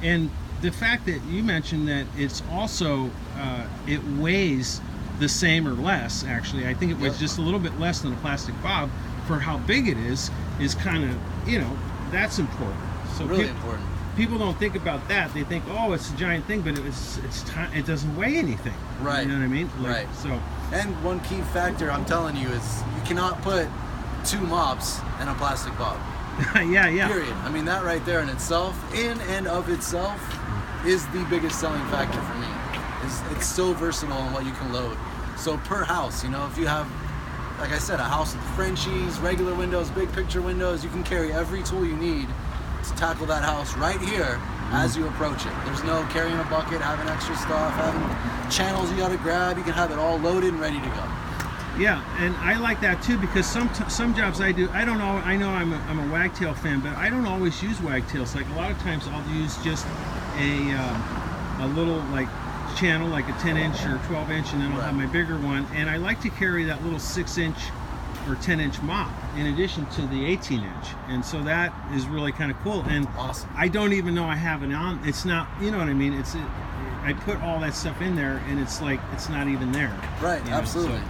And the fact that you mentioned that it's also it weighs the same or less. Actually, I think it weighs just a little bit less than a plastic bob for how big it is kind of, you know, that's important. So really important. People don't think about that. They think, oh, it's a giant thing, but it doesn't weigh anything. Right. You know what I mean? Like, right. So. And one key factor I'm telling you is you cannot put 2 mops in a plastic bob. Yeah. Period. I mean, that right there in itself, in and of itself, is the biggest selling factor for me. It's so versatile in what you can load. So per house, you know, if you have, like I said, a house with Frenchies, regular windows, big picture windows, you can carry every tool you need to tackle that house right here as you approach it. There's no carrying a bucket, having extra stuff, having channels you gotta grab. You can have it all loaded and ready to go. Yeah, and I like that too, because some jobs I do, I don't know. I know I'm a wagtail fan, but I don't always use wagtails. Like a lot of times I'll use just a little like channel, like a 10-inch or 12-inch, and then I'll have my bigger one. And I like to carry that little 6-inch or 10-inch mop in addition to the 18-inch, and so that is really kind of cool. And awesome. I don't even know I have it on. It's not, you know what I mean? I put all that stuff in there, and it's like it's not even there. Right. You know? Absolutely. So,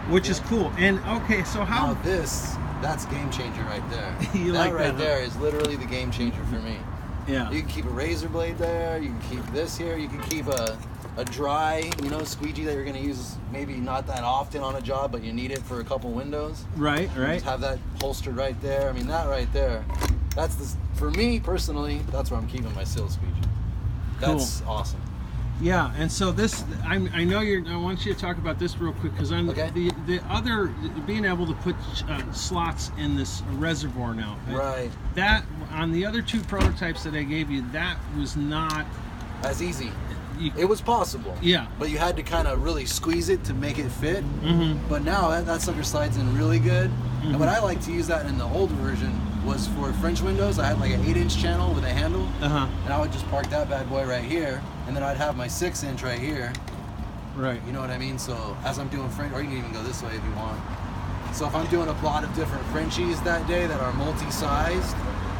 which is cool. And okay, so how? Now that's game changer right there. You that like right that, there is literally the game changer for me. Yeah. You can keep a razor blade there. You can keep this here. You can keep a dry, you know, squeegee that you're going to use maybe not that often on a job, but you need it for a couple windows. Right. Just have that holstered right there. I mean, that right there, for me personally, that's where I'm keeping my seal squeegee. That's awesome. Yeah, and so this, I know I want you to talk about this real quick, because the other, being able to put slots in this reservoir now. Right. That, on the other 2 prototypes that I gave you, that was not as easy. It was possible. Yeah. But you had to kind of really squeeze it to make it fit. Mm-hmm. But now that sucker slides in really good. Mm-hmm. And what I like to use that in the older version was for French windows. I had like an 8-inch channel with a handle. Uh-huh. And I would just park that bad boy right here. And then I'd have my 6-inch right here. Right. You know what I mean? So as I'm doing French, or you can even go this way if you want. So if I'm doing a lot of different Frenchies that day that are multi-sized,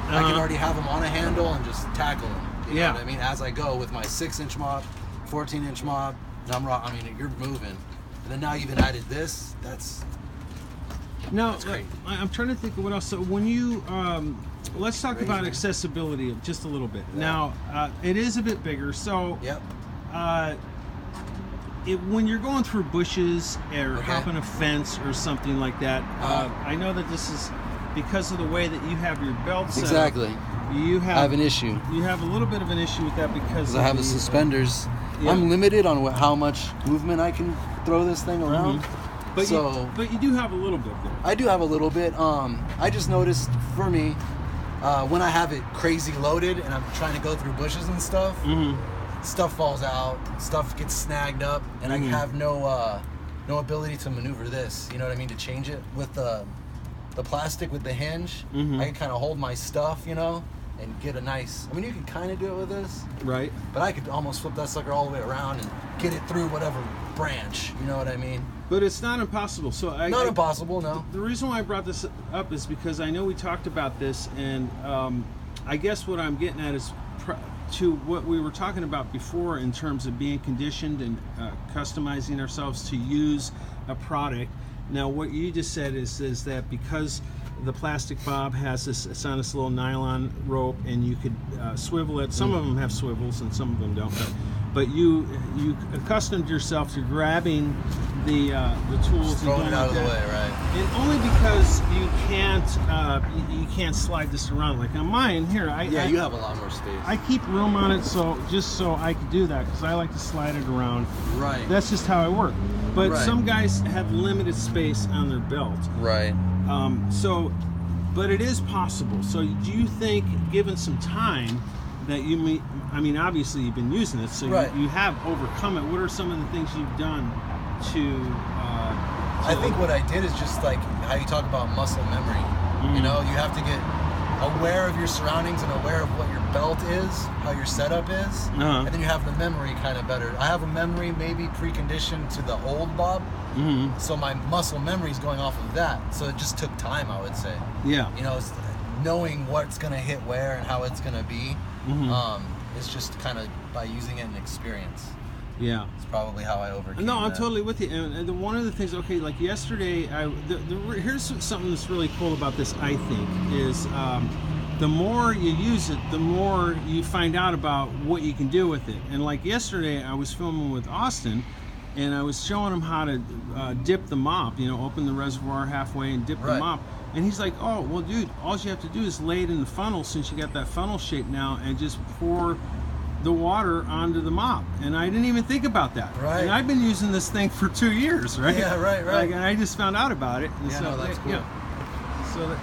I can already have them on a handle and just tackle them. You know what I mean? As I go with my 6-inch mop, 14-inch mop, and you're moving. And then now you've added this. That's great. I'm trying to think of what else. So when you, let's talk about accessibility just a little bit. Yeah. Now, it is a bit bigger. So when you're going through bushes or hopping a fence or something like that, I know that this is because of the way that you have your belt set. Exactly. I have an issue. You have a little bit of an issue with that because I have the suspenders. I'm limited on how much movement I can throw this thing around. Mm-hmm. But you do have a little bit there. I do have a little bit. I just noticed for me, when I have it crazy loaded and I'm trying to go through bushes and stuff, stuff falls out, stuff gets snagged up, and I have no ability to maneuver this. You know what I mean? To change it with the plastic with the hinge. I can kind of hold my stuff, you know, and get a nice. I mean, you can kind of do it with this, right? But I could almost flip that sucker all the way around and get it through whatever branch. You know what I mean? But it's not impossible. So not impossible, no. The reason why I brought this up is because I know we talked about this, and I guess what I'm getting at is to what we were talking about before in terms of being conditioned and customizing ourselves to use a product. Now, what you just said is that because the plastic bob has it's on this little nylon rope, and you could swivel it. Some of them have swivels, and some of them don't. But you accustomed yourself to grabbing the tools just throwing it out of the way, right? And only because you can't slide this around. Like on mine here, you have a lot more space. I keep room on it so I can do that, because I like to slide it around. Right. That's just how I work. But some guys have limited space on their belt. Right. But it is possible. So do you think, given some time, that obviously you've been using it, so you have overcome it. What are some of the things you've done to I think what I did is just like how you talk about muscle memory. You know, you have to get aware of your surroundings and aware of what your belt is, how your setup is, and then you have the memory kind of better. I have a memory maybe preconditioned to the old bob, so my muscle memory is going off of that. So it just took time, I would say. Yeah. You know, it's knowing what's going to hit where and how it's going to be. It's just kind of by using it in experience. Yeah. It's probably how I overcame No, I'm that. totally with you. And one of the things, okay, like yesterday, here's something that's really cool about this, I think, is the more you use it, the more you find out about what you can do with it. And like yesterday, I was filming with Austin, and I was showing him how to dip the mop, open the reservoir halfway and dip the mop. And he's like, oh, well, dude, all you have to do is lay it in the funnel, since you got that funnel shape now, and just pour the water onto the mop. And I didn't even think about that. Right. And I've been using this thing for 2 years, right? Yeah, right. Like, and I just found out about it. And Yeah, so, no, that's cool. Yeah. So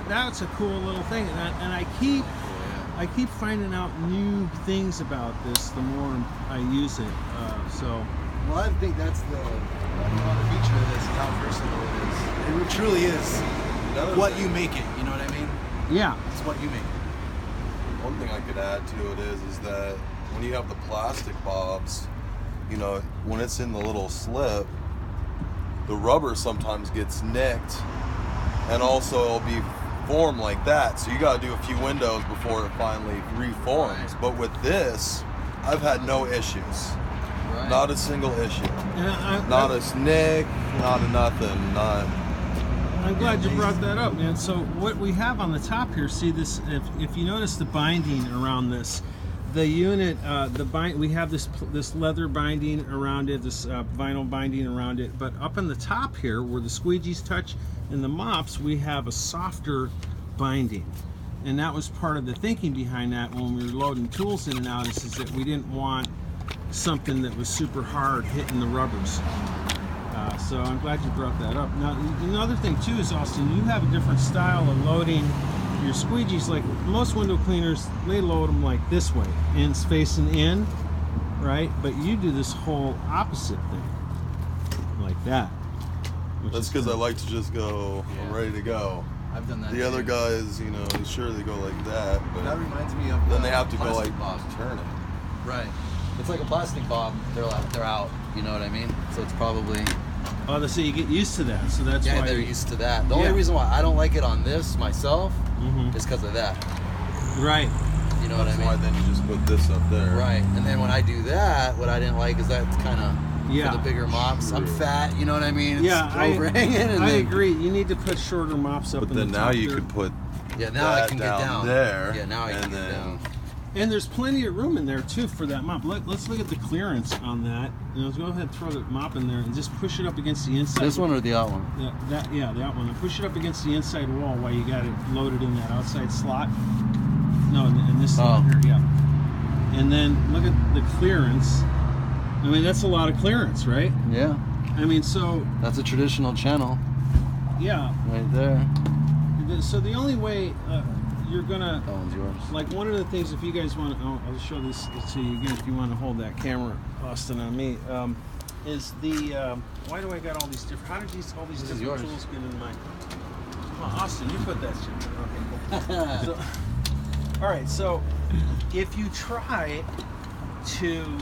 that's a cool little thing. And I keep finding out new things about this the more I use it. Well, I think that's the feature of this, is how versatile it is. It truly is what you make it. You know what I mean? Yeah. It's what you make it. One thing I could add to it is that when you have the plastic bobs, when it's in the little slip, the rubber sometimes gets nicked, and also it'll be formed like that. So you got to do a few windows before it finally reforms. Right. But with this, I've had no issues. Right. Not a single issue. Not a nick, not a nothing, I'm glad you brought that up, man. So what we have on the top here, see this, if you notice the binding around this, the unit, we have this leather binding around it, this vinyl binding around it, but up in the top here, where the squeegees touch and the mops, we have a softer binding. And that was part of the thinking behind that when we were loading tools in and out, is that we didn't want something that was super hard hitting the rubbers. So I'm glad you brought that up. Now, another thing too is, Austin, you have a different style of loading your squeegees. Like most window cleaners, they load them like this way, ends facing in, right? But you do this whole opposite thing, like that. That's because I like to just go, I'm ready to go. I've done that. The other guys, sure they go like that, but That reminds me of then they have to go plastic like bob. turn it. Right. It's like a plastic bob. They're out. You know what I mean? So it's probably. Oh, so you get used to that. So that's why they're used to that. The only reason why I don't like it on this myself is because of that. Right. You know what I That's mean? why then you just put this up there. Right. And then when I do that, what I didn't like is that kind of for the bigger mops. I'm fat. You know what I mean? It's overhanging. And I agree. You need to put shorter mops up. But in then the now top you there. could put now I that can get down there. Yeah, now I can get down. And there's plenty of room in there too for that mop. Let's look at the clearance on that. Let's go ahead and throw the mop in there and just push it up against the inside. This one or the out one? The out one. And push it up against the inside wall while you got it loaded in that outside slot. No, in this slot here, yeah. And then look at the clearance. I mean, that's a lot of clearance, right? Yeah. I mean, so That's a traditional channel. Yeah. Right there. So the only way you're gonna, That one's yours. like one of the things, if you guys want, I'll show this to you again if you want to hold that camera, Austin, on me, is the, why do I got all these different, how did all these different tools get in my, Austin, you put that shit in. Okay, cool. So, all right, so if you try to,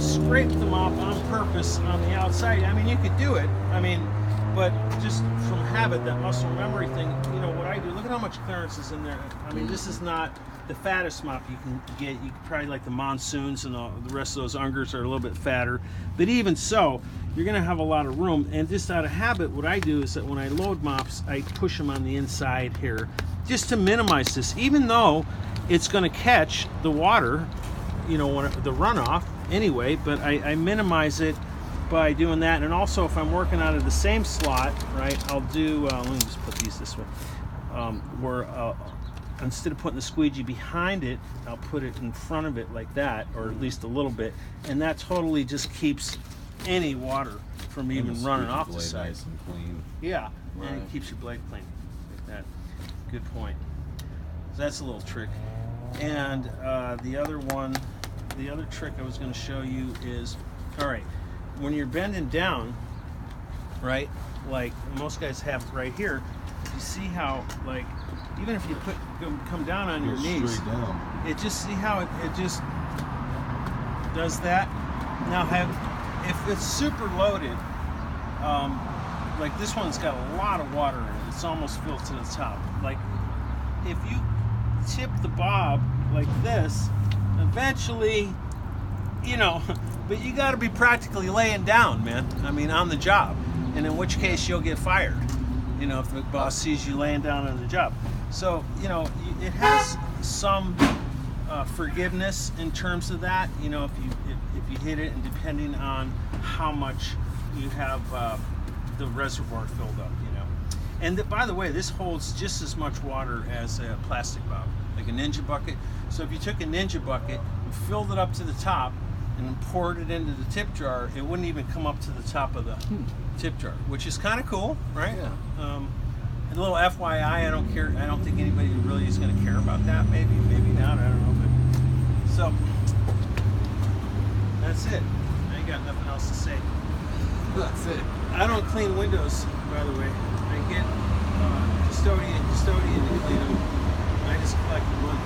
scrape the mop on purpose on the outside, I mean, you could do it, but just from habit, that muscle memory thing, what I do, look at how much clearance is in there. I mean, this is not the fattest mop you can get. You could probably like the Monsoons and the rest of those Ungers are a little bit fatter. But even so, you're going to have a lot of room. And just out of habit, what I do is that when I load mops, I push them on the inside here just to minimize this, even though it's going to catch the water, the runoff anyway, but I minimize it by doing that. And also, if I'm working out of the same slot, right, I'll do, let me just put these this way, where instead of putting the squeegee behind it, I'll put it in front of it like that, or at least a little bit, and that totally just keeps any water from even running off the side. Nice and clean. Yeah, and it keeps your blade clean like that. Good point. So that's a little trick. And the other trick I was going to show you is, all right, when you're bending down, right, like most guys have right here, you see how, like, even if you come down on your knees, it just, see how it just does that. Now, if it's super loaded, like this one's got a lot of water in it, it's almost filled to the top. Like, if you tip the bob like this, eventually, you know, but you got to be practically laying down, man. I mean, on the job, and in which case you'll get fired. You know, if the boss sees you laying down on the job. So, you know, it has some forgiveness in terms of that. You know, if you hit it, and depending on how much you have the reservoir filled up, you know. And by the way, this holds just as much water as a plastic bob, like a Ninja bucket. So if you took a Ninja bucket and filled it up to the top and then poured it into the tip jar, it wouldn't even come up to the top of the tip jar, which is kind of cool, right? Yeah. A little FYI, I don't care. I don't think anybody really is going to care about that. Maybe not. I don't know. But so that's it. I ain't got nothing else to say. That's it. I don't clean windows, by the way. I get custodian to clean them. I just collect the money.